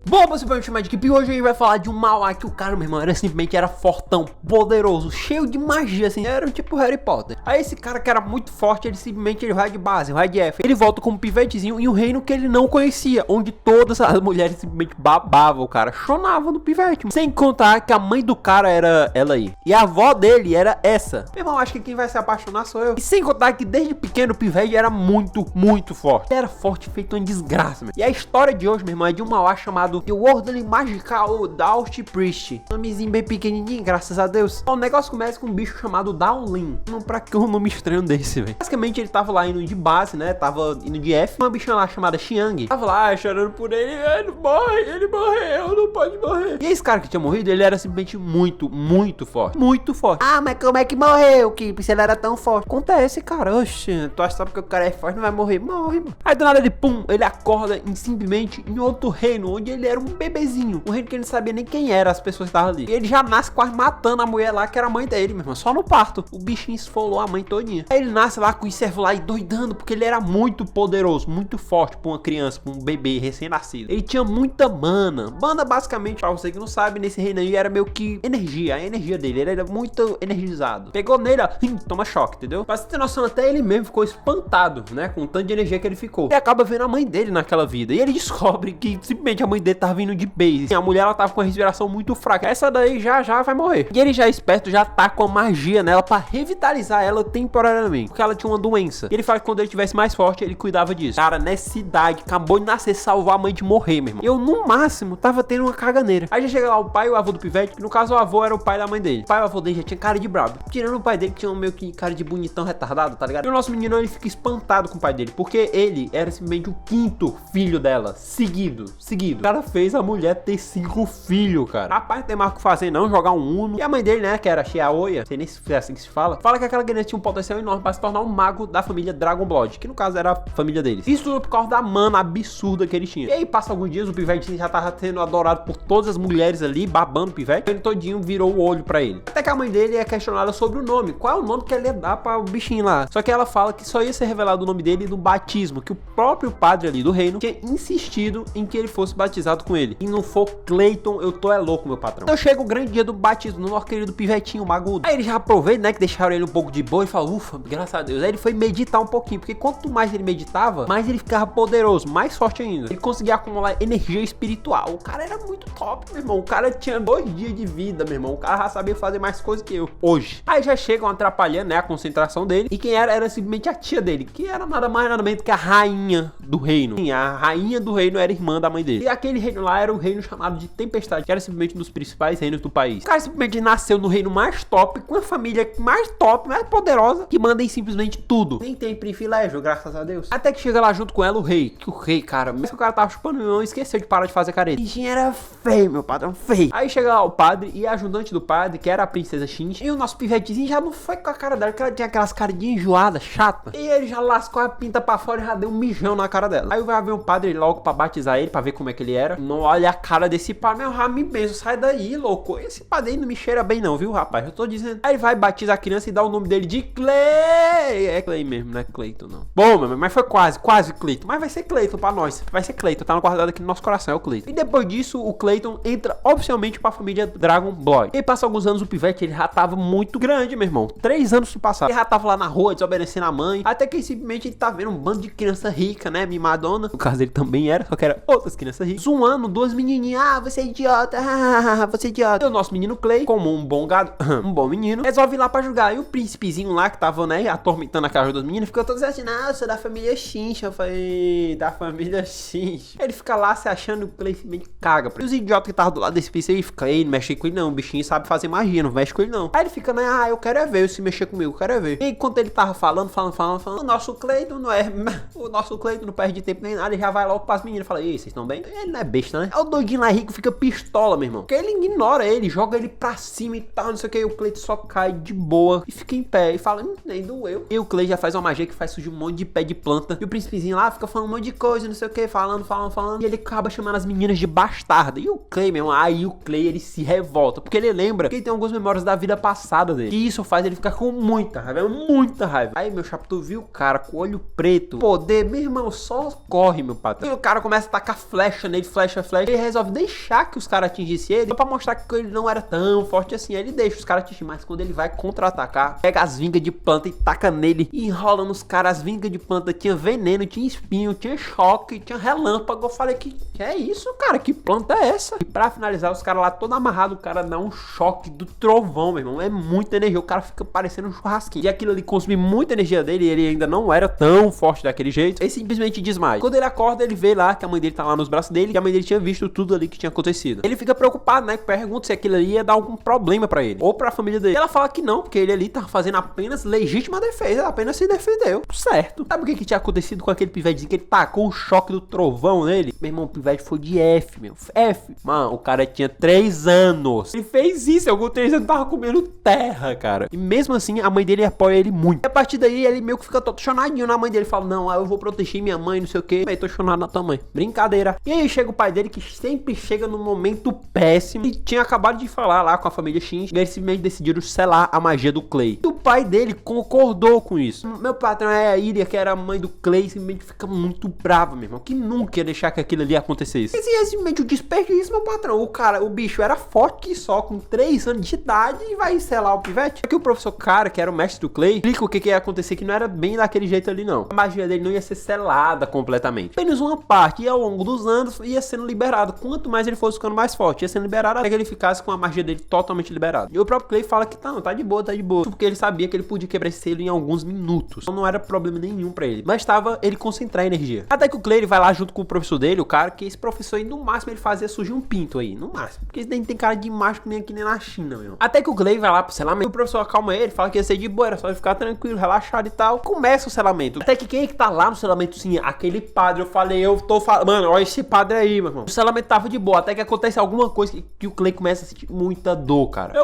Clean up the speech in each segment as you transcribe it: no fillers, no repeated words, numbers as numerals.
Bom, você pode me chamar de Keep. Hoje a gente vai falar de um Mauá que o cara, meu irmão, era fortão, poderoso, cheio de magia, assim, era tipo Harry Potter. Aí esse cara que era muito forte, ele vai de base, vai de F. Ele volta como um pivetezinho em um reino que ele não conhecia, onde todas as mulheres simplesmente babavam o cara, chonavam no pivete. Sem contar que a mãe do cara era ela aí. E a avó dele era essa. Meu irmão, acho que quem vai se apaixonar sou eu. E sem contar que desde pequeno o pivete era muito forte. Ele era forte, feito uma desgraça, meu. E a história de hoje, meu irmão, é de um Mauá chamado The Worldly Magical Daust Priest. Nomezinho bem pequenininho, graças a Deus. O negócio começa com um bicho chamado Daolin. Não, pra que um nome estranho desse, velho? Basicamente ele tava lá indo de base, né? Tava indo de F. Uma bichinha lá chamada Xiang tava lá chorando por ele. Ele morre, ele morreu, não pode morrer. E esse cara que tinha morrido, ele era simplesmente muito forte. Muito forte. Ah, mas como é que morreu, Keep? Se ele era tão forte. Acontece, cara. Oxe, tu acha só porque o cara é forte não vai morrer? Morre, mano. Aí do nada ele, pum, ele acorda simplesmente em outro reino, onde ele era um bebezinho. Um reino que ele não sabia nem quem era as pessoas que estavam ali. E ele já nasce quase matando a mulher lá, que era a mãe dele, meu irmão. Só no parto. O bichinho esfolou a mãe todinha. Aí ele nasce lá com o servo lá e doidando, porque ele era muito poderoso, muito forte pra uma criança, pra um bebê recém-nascido. Ele tinha muita mana. Mana, basicamente, pra você que não sabe, nesse reino aí era meio que energia. A energia dele, ele era muito energizado. Pegou nele, ó, toma choque, entendeu? Pra você ter noção, até ele mesmo ficou espantado, né? Com o tanto de energia que ele ficou. E acaba vendo a mãe dele naquela vida. E ele descobre que simplesmente a mãe dele tava vindo de base. E a mulher, ela tava com a respiração muito fraca. Essa daí já vai morrer. E ele já esperto, já tá com a magia nela pra revitalizar ela temporariamente. Porque ela tinha uma doença. E ele fala que quando ele tivesse mais forte, ele cuidava disso. Cara, nessa idade, acabou de nascer, salvar a mãe de morrer, meu irmão. Eu, no máximo, tava tendo uma caganeira. Aí já chega lá o pai e o avô do pivete, que no caso o avô era o pai da mãe dele. O pai e o avô dele já tinha cara de brabo. Tirando o pai dele, que tinha meio que cara de bonitão retardado, tá ligado? E o nosso menino, ele fica espantado com o pai dele. Porque ele era simplesmente o quinto filho dela. Seguido. O cara fez a mulher ter 5 filhos, cara. Rapaz, não tem mais o que fazer não, jogar um Uno. E a mãe dele, né, que era Xiaoya, não sei nem se é assim que se fala que aquela criança tinha um potencial enorme pra se tornar um mago da família Dragon Blood, que no caso era a família deles. Isso tudo por causa da mana absurda que ele tinha. E aí, passa alguns dias, o pivete já tava sendo adorado por todas as mulheres ali, babando o pivete. Ele todinho virou o olho pra ele. Até que a mãe dele é questionada sobre o nome. Qual é o nome que ela ia dar pra o bichinho lá? Só que ela fala que só ia ser revelado o nome dele no batismo, que o próprio padre ali do reino tinha insistido em que ele fosse batizado com ele. E não for Clayton, eu tô louco, meu patrão. Então chega o grande dia do batismo do nosso querido pivetinho magudo. Aí ele já aproveita, né, que deixaram ele um pouco de boa e fala, ufa, graças a Deus. Aí ele foi meditar um pouquinho, porque quanto mais ele meditava, mais ele ficava poderoso, mais forte ainda. Ele conseguia acumular energia espiritual. O cara era muito top, meu irmão. O cara tinha 2 dias de vida, meu irmão. O cara já sabia fazer mais coisas que eu hoje. Aí já chegam atrapalhando, né, a concentração dele. E quem era simplesmente a tia dele, que era nada mais nada menos que a rainha do reino. Sim, a rainha do reino era irmã da mãe dele. E aquele reino lá era o reino chamado de Tempestade, que era simplesmente um dos principais reinos do país. O cara simplesmente nasceu no reino mais top, com a família mais top, mais poderosa, que manda em simplesmente tudo. Nem tem privilégio, graças a Deus. Até que chega lá junto com ela o rei. Que o rei, cara, mesmo que o cara tava chupando meu, esqueceu de parar de fazer careta. Bichinho era feio, meu patrão, feio. Aí chega lá o padre e a ajudante do padre, que era a princesa Shinji. E o nosso pivetezinho já não foi com a cara dela, porque ela tinha aquelas carinhas enjoadas, chata. E ele já lascou a pinta pra fora e já deu um mijão na cara dela. Aí vai ver o padre logo pra batizar ele, pra ver como é que ele era. Não olha a cara desse padre, meu ramo benzo, sai daí, louco. Esse padre aí não me cheira bem não, viu, rapaz? Eu tô dizendo. Aí ele vai, batiza a criança e dá o nome dele de Clay. É Clay mesmo, não é Clayton, não. Bom, meu, mas foi quase Clayton. Mas vai ser Clayton pra nós. Vai ser Clayton, tá guardado aqui no nosso coração, é o Clayton. E depois disso, o Clayton entra oficialmente pra família Dragon Blood. E aí passa alguns anos, o pivete, ele já tava muito grande, meu irmão. 3 anos se passaram. Ele já tava lá na rua, desobedecendo a mãe. Até que simplesmente ele tá vendo um bando de criança rica, né, mimadona. No caso, ele também era, só que era outras crianças ricas. Zoando 2 menininhas. Ah, você é idiota. Você é idiota. E o nosso menino Clay, como um bom gado, um bom menino, resolve ir lá pra julgar. E o príncipezinho lá, que tava, né, atormentando a cara das meninas, ficou todo assim, não, eu sou da família Xincha. Eu falei, da família Xincha. Ele fica lá se achando, o Clay meio caga. E os idiotas que estavam do lado desse príncipe aí, fica, ei, não mexe com ele não, o bichinho sabe fazer magia, não mexe com ele não. Aí ele fica, né, ah, eu quero é ver, se mexer comigo, eu quero é ver. E enquanto ele tava falando, o nosso Clayton não é, o nosso Clayton não perde tempo nem nada, ele já vai logo pras meninas e fala, ei, vocês estão bem? Ele não é besta, né? É o doidinho lá rico, fica pistola, meu irmão. Porque ele ignora ele, joga ele pra cima e tal, não sei o que, e o Clayton só cai de boa e fica em pé e fala, nem doeu. E o Clay já faz uma magia que faz surgir um monte de pé de planta. E o príncipezinho lá fica falando um monte de coisa, não sei o que, falando. E ele acaba chamando as meninas de bastarda. E o Clay, meu irmão, aí o Clay, ele se revolta, porque ele lembra que ele tem algumas memórias da vida passada dele. E isso faz ele ficar com muita raiva, muita raiva. Aí, meu chapa, tu viu o cara com o olho preto? Poder, meu irmão, só corre, meu patrão. E o cara começa a tacar flecha nele, flecha, ele resolve deixar que os caras atingissem ele, só pra mostrar que ele não era tão forte assim. Aí ele deixa os caras atingir, mas quando ele vai contra-atacar, pega as vingas de planta e taca nele, e enrola nos caras. As vingas de planta tinha veneno, tinha espinho, tinha choque, tinha relâmpago. Eu falei, que é isso, cara? Que planta é essa? E pra finalizar, os caras lá todo amarrado, o cara dá um choque do trovão, meu irmão. É muita energia, o cara fica parecendo um churrasquinho. E aquilo ali consome muita energia dele, e ele ainda não era tão forte daquele jeito. Ele simplesmente desmaia. Quando ele acorda, ele vê lá que a mãe dele tá lá nos braços dele, e a mãe dele tinha visto tudo ali que tinha acontecido. Ele fica preocupado, né? Pergunta se aquilo ali ia dar algum problema pra ele, ou pra família dele. E ela fala que não, porque ele ali tava fazendo apenas legítima defesa, apenas se defendeu. Certo. Sabe o que tinha acontecido com aquele pivetezinho que ele tacou o choque do trovão nele? Meu irmão, o pivete foi de F, meu. F. Mano, o cara tinha 3 anos. Ele fez isso, eu com 3 anos tava comendo terra, cara. E mesmo assim, a mãe dele apoia ele muito. E a partir daí, ele meio que fica todo chonadinho na mãe dele. Fala, não, eu vou proteger minha mãe, não sei o que. Aí, tô chonado na tua mãe. Brincadeira. E aí chega o pai dele, que sempre chega num momento péssimo. E tinha acabado de falar lá com a família Shinji. E eles simplesmente decidiram selar a magia do Clay. E o pai dele concordou com isso. Meu patrão é a Iria, que era a mãe do Clay, simplesmente fica muito bravo, meu irmão. Que nunca ia deixar que aquilo ali acontecesse. Esse é simplesmente o desperdício, meu patrão. O bicho era forte que só, com 3 anos de idade, e vai selar o pivete. Aqui o professor Cara, que era o mestre do Clay, explica o que ia acontecer, que não era bem daquele jeito ali, não. A magia dele não ia ser selada completamente. Apenas uma parte, e ao longo dos anos, ia sendo liberado. Quanto mais ele fosse ficando mais forte, ia sendo liberado até que ele ficasse com a magia dele totalmente liberada. E o próprio Clay fala que tá de boa, tá de boa. Porque ele sabia que ele podia quebrar esse selo em alguns minutos. Então não era problema nenhum pra ele. Mas estava ele concentrar energia. Até que o Clay vai lá junto com o professor dele, o cara, que esse professor aí, no máximo, ele fazia surgir um pinto aí. No máximo. Porque esse daí tem cara de mágico nem aqui nem na China, meu. Até que o Clay vai lá pro selamento. O professor acalma ele, fala que ia ser de boa, era só ele ficar tranquilo, relaxado e tal. Começa o selamento. Até que quem é que tá lá no selamento, sim? Aquele padre. Eu falei, mano, olha esse padre aí, meu irmão. O selamento tava de boa. Até que acontece alguma coisa que o Clay começa a sentir muita dor, cara.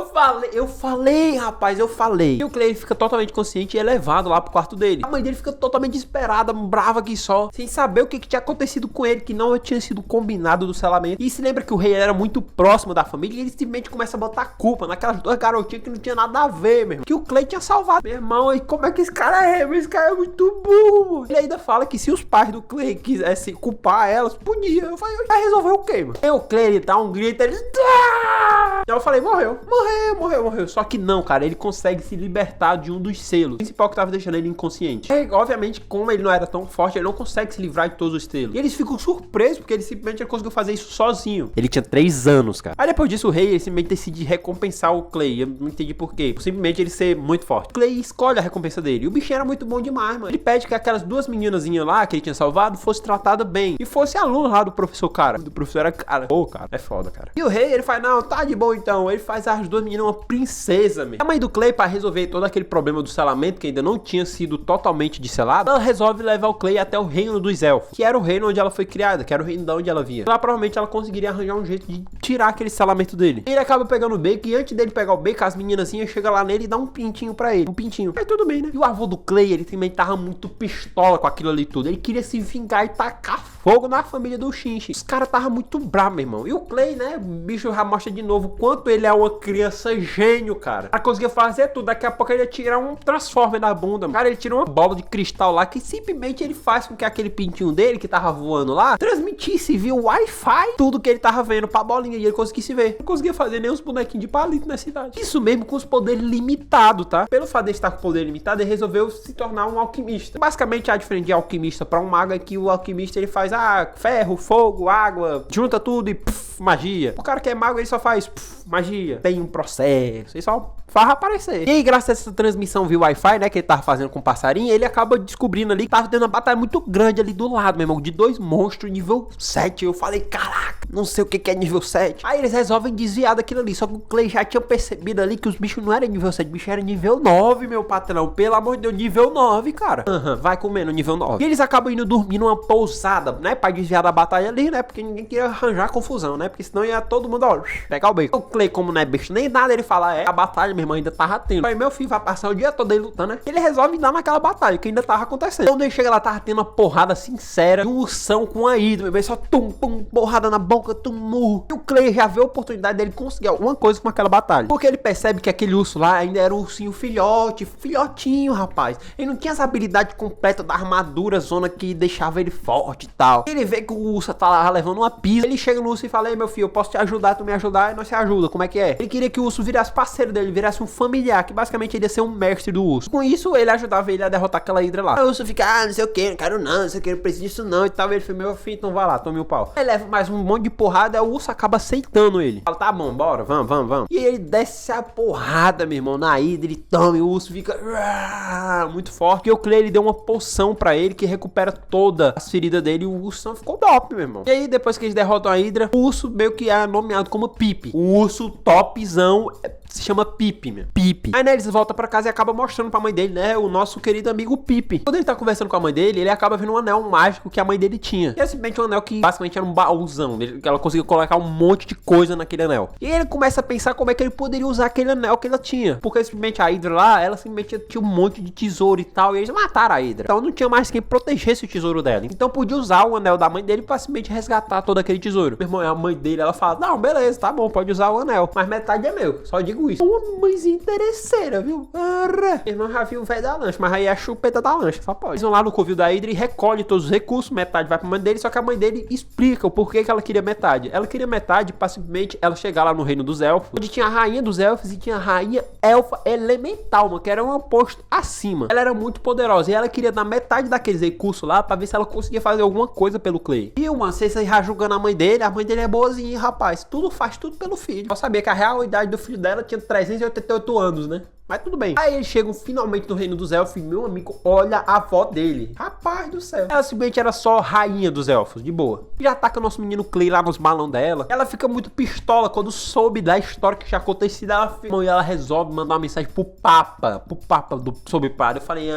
Eu falei, rapaz, eu falei. E o Clay fica totalmente consciente e é levado lá pro quarto dele. A mãe dele fica totalmente desesperada, brava aqui só, sem saber o que tinha acontecido com ele, que não tinha sido combinado do selamento. E se lembra que o rei era muito próximo da família, e ele simplesmente começa a botar culpa naquelas 2 garotinhas que não tinha nada a ver, meu irmão. Que o Clay tinha salvado. Meu irmão, e como é que esse cara é? Esse cara é muito burro. Ele ainda fala que se os pais do Clay quisessem culpar elas, podia. Eu falei, vai resolver o quê, mano? Aí o Clay, ele dá um grito, ele... Eu falei, morreu. Só que não, cara, ele consegue se libertar de um dos selos. O principal que tava deixando ele inconsciente. E, obviamente, como ele não era tão forte, ele não consegue se livrar de todos os selos. E eles ficam surpresos, porque ele simplesmente conseguiu fazer isso sozinho. Ele tinha 3 anos, cara. Aí depois disso, o rei, ele simplesmente decide recompensar o Clay. Eu não entendi por quê. Simplesmente ele ser muito forte. O Clay escolhe a recompensa dele. E o bichinho era muito bom demais, mano. Ele pede que aquelas 2 meninazinhas lá, que ele tinha salvado, fosse tratada bem. E fosse aluno lá do professor Cara. Do professor era cara. Pô, cara, é foda, cara. E o rei, ele faz, não, tá de bom então. Ele faz as 2 meninas uma princesa, mesmo. A mãe do Clay, pra resolver todo aquele problema do selamento, que ainda não tinha sido totalmente desselado, ela resolve levar o Clay até o reino dos elfos, que era o reino onde ela foi criada, que era o reino de onde ela vinha. Lá provavelmente ela conseguiria arranjar um jeito de tirar aquele selamento dele. Ele acaba pegando o Bacon, e antes dele pegar o Bacon, as meninazinhas chegam lá nele e dá um pintinho pra ele. Um pintinho. Aí tudo bem, né? E o avô do Clay, ele também tava muito pistola com aquilo ali tudo. Ele queria se vingar e tacar fogo na família do Shinji. Os caras tava muito bravo, meu irmão. E o Clay, né? O bicho já mostra de novo quanto ele é uma criança gênio, cara. Ela conseguia fazer tudo. Daqui a pouco ele ia tirar um Transformer da bunda. Cara, ele tira uma bola de cristal lá que simplesmente ele faz com que aquele pintinho dele que tava voando lá transmitisse via Wi-Fi tudo que ele tava vendo pra bolinha e ele conseguisse ver. Não conseguia fazer nem os bonequinhos de palito na cidade. Isso mesmo com os poderes limitados, tá? Pelo fato de estar com poder limitado, ele resolveu se tornar um alquimista. Basicamente, a diferença de alquimista pra um mago é que o alquimista ele faz ferro, fogo, água, junta tudo e magia. O cara que é mago, ele só faz magia. Tem um processo, ele só faz aparecer. E aí, graças a essa transmissão via Wi-Fi, né, que ele tava fazendo com o passarinho, ele acaba descobrindo ali que tava tendo uma batalha muito grande ali do lado, meu irmão, de 2 monstros nível 7. Eu falei, caraca, não sei o que é nível 7. Aí eles resolvem desviar daquilo ali, só que o Clay já tinha percebido ali que os bichos não eram nível 7, o bicho era nível 9, meu patrão. Pelo amor de Deus, nível 9, cara. Vai comendo nível 9. E eles acabam indo dormir numa pousada, né, pra desviar da batalha ali, né, porque ninguém queria arranjar confusão, né, porque senão ia todo mundo, ó, pegar o Bacon. O Clay, como não é besta nem nada, ele fala, a batalha, meu irmão, ainda tava tendo. Aí meu filho vai passar o dia todo aí lutando, né? Ele resolve dar naquela batalha que ainda tava acontecendo. Quando ele chega lá, tava tendo uma porrada sincera, um ursão com a Hydra, meu irmão, só pum, porrada na boca, murro. E o Clay já vê a oportunidade dele conseguir alguma coisa com aquela batalha. Porque ele percebe que aquele urso lá ainda era um ursinho filhotinho, rapaz. Ele não tinha essa habilidade completa da armadura zona que deixava ele forte e tal. Ele vê que o urso tá lá levando uma pisa. Ele chega no urso e fala, ei, meu filho, eu posso te ajudar, tu me ajudar, e nós se ajuda, como é que é? Ele queria que o urso virasse parceiro dele, virasse um familiar, que basicamente ele ia ser um mestre do urso. Com isso, ele ajudava ele a derrotar aquela Hydra lá. Aí o urso fica, não sei o que, não quero não sei o que, não preciso disso não, e tal. Ele falou, meu filho, então vai lá, tome o pau. Ele leva mais um monte de porrada, aí o urso acaba aceitando ele. Fala, tá bom, bora, vamos. E ele desce a porrada, meu irmão, na Hydra, ele toma, e o urso fica muito forte. E o Clay, ele deu uma poção pra ele que recupera todas as feridas dele, e o urso ficou top, meu irmão. E aí, depois que eles derrotam a Hydra, o urso meio que é nomeado como Pip. O urso topzão se chama Pip, meu. Pip. Aí, né, eles voltam pra casa e acabam mostrando pra mãe dele, né, o nosso querido amigo Pip. Quando ele tá conversando com a mãe dele, ele acaba vendo um anel mágico que a mãe dele tinha. E é simplesmente um anel que basicamente era um baúzão, que ela conseguia colocar um monte de coisa naquele anel. E ele começa a pensar como é que ele poderia usar aquele anel que ela tinha. Porque simplesmente a Hydra lá, ela simplesmente tinha um monte de tesouro e tal, e eles mataram a Hydra. Então não tinha mais quem protegesse o tesouro dela. Então podia usar o anel da mãe dele pra simplesmente resgatar todo aquele tesouro. Meu irmão, a mãe dele, ela fala, não, beleza, tá bom, pode usar o anel, mas metade é meu, só digo isso. Uma mãezinha interesseira, viu? Meu irmão já viu o velho da lancha, mas aí é a chupeta da lancha, só pode. Eles vão lá no covil da Hydra e recolhe todos os recursos, metade vai pra mãe dele, só que a mãe dele explica o porquê que ela queria metade. Ela queria metade pra simplesmente ela chegar lá no reino dos elfos, onde tinha a rainha dos elfos e tinha a rainha elfa elemental, mano, que era um posto acima. Ela era muito poderosa e ela queria dar metade daqueles recursos lá pra ver se ela conseguia fazer alguma coisa pelo Clay. E mano, vocês aí já julgando a mãe dele é boazinha, rapaz. Faz tudo pelo filho. Eu sabia que a real idade do filho dela tinha 388 anos, né? Mas tudo bem. Aí eles chegam finalmente no reino dos elfos e meu amigo, olha a avó dele. Rapaz do céu. Ela simplesmente era só rainha dos elfos, de boa. E ataca o nosso menino Clay lá nos balão dela. Ela fica muito pistola quando soube da história que tinha acontecido. E ela resolve mandar uma mensagem pro Papa do Sobrepadre. Eu falei,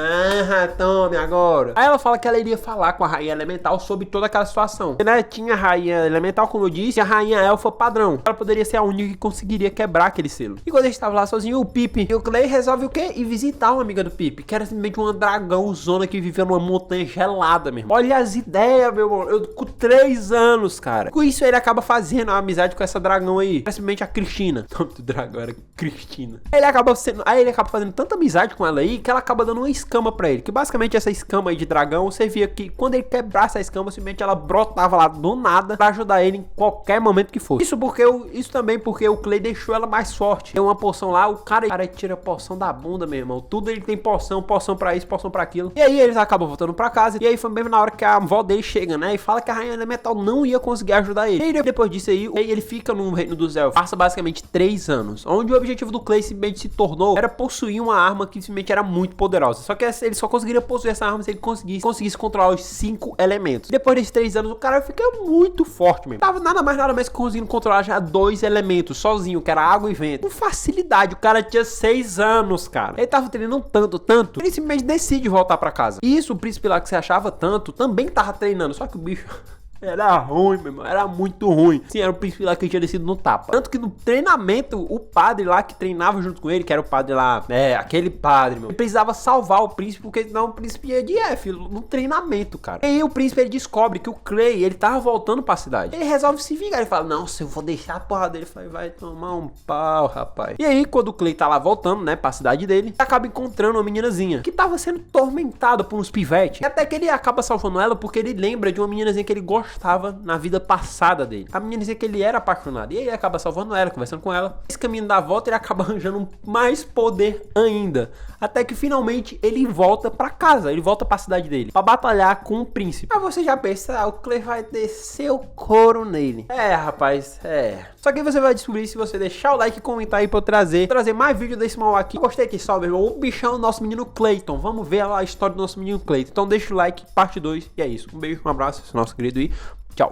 tome agora. Aí ela fala que ela iria falar com a rainha elemental sobre toda aquela situação. E, né, tinha a rainha elemental, como eu disse, e a rainha elfa padrão. Ela poderia ser a única que conseguiria quebrar aquele selo. E quando eles estavam lá sozinhos, o Pip e o Clay resolve o quê? Ir visitar uma amiga do Pip, que era simplesmente uma dragão zona que vivia numa montanha gelada mesmo. Olha as ideias, meu irmão. Eu com 3 anos, cara. Com isso ele acaba fazendo uma amizade com essa dragão aí. Simplesmente a Cristina. O nome do dragão era Cristina. Aí ele acaba fazendo tanta amizade com ela aí que ela acaba dando uma escama pra ele. Que basicamente essa escama aí de dragão, você via que quando ele quebrasse a escama, simplesmente ela brotava lá do nada pra ajudar ele em qualquer momento que fosse. Isso também porque o Clay deixou ela mais forte. Tem uma poção lá, o cara tira poção da bunda, meu irmão. Tudo ele tem poção pra isso, poção pra aquilo. E aí eles acabam voltando pra casa. E aí foi mesmo na hora que a avó dele chega, né? E fala que a rainha elemental não ia conseguir ajudar ele. E aí depois disso aí, ele fica no reino dos elfos. Passa basicamente 3 anos. Onde o objetivo do Clay simplesmente se tornou era possuir uma arma que simplesmente era muito poderosa. Só que ele só conseguiria possuir essa arma se ele conseguisse controlar os 5 elementos. Depois desses 3 anos, o cara fica muito forte mesmo. Tava nada mais que conseguindo controlar já 2 elementos sozinho, que era água e vento. Com facilidade. O cara tinha 6 anos, cara. Ele tava treinando tanto, ele simplesmente decide voltar pra casa. E isso, o príncipe lá que você achava tanto, também tava treinando, só que o bicho era ruim, meu irmão, era muito ruim. Sim, era o príncipe lá que tinha descido no tapa. Tanto que no treinamento, o padre lá que treinava junto com ele, que era o padre lá, aquele padre, meu, ele precisava salvar o príncipe, porque senão o príncipe ia de F no treinamento, cara. E aí o príncipe, ele descobre que o Clay, ele tava voltando pra cidade. Ele resolve se vingar, ele fala, não, se eu vou deixar a porra dele, vai tomar um pau, rapaz. E aí, quando o Clay tá lá voltando, né, pra cidade dele, ele acaba encontrando uma meninazinha, que tava sendo tormentada por uns pivetes. E até que ele acaba salvando ela, porque ele lembra de uma meninazinha que ele gostava na vida passada dele. A menina dizia que ele era apaixonado. E aí ele acaba salvando ela, conversando com ela. Esse caminho da volta, ele acaba arranjando mais poder ainda. Até que finalmente ele volta pra casa. Ele volta pra cidade dele, pra batalhar com o príncipe. Aí você já pensa, o Clay vai descer o couro nele. Rapaz, Só que você vai descobrir se você deixar o like e comentar aí pra eu trazer mais vídeo desse mal aqui. Gostei que só, meu irmão. O bichão do nosso menino Clayton. Vamos ver lá a história do nosso menino Clayton. Então deixa o like, parte 2. E é isso. Um beijo, um abraço, esse nosso querido aí.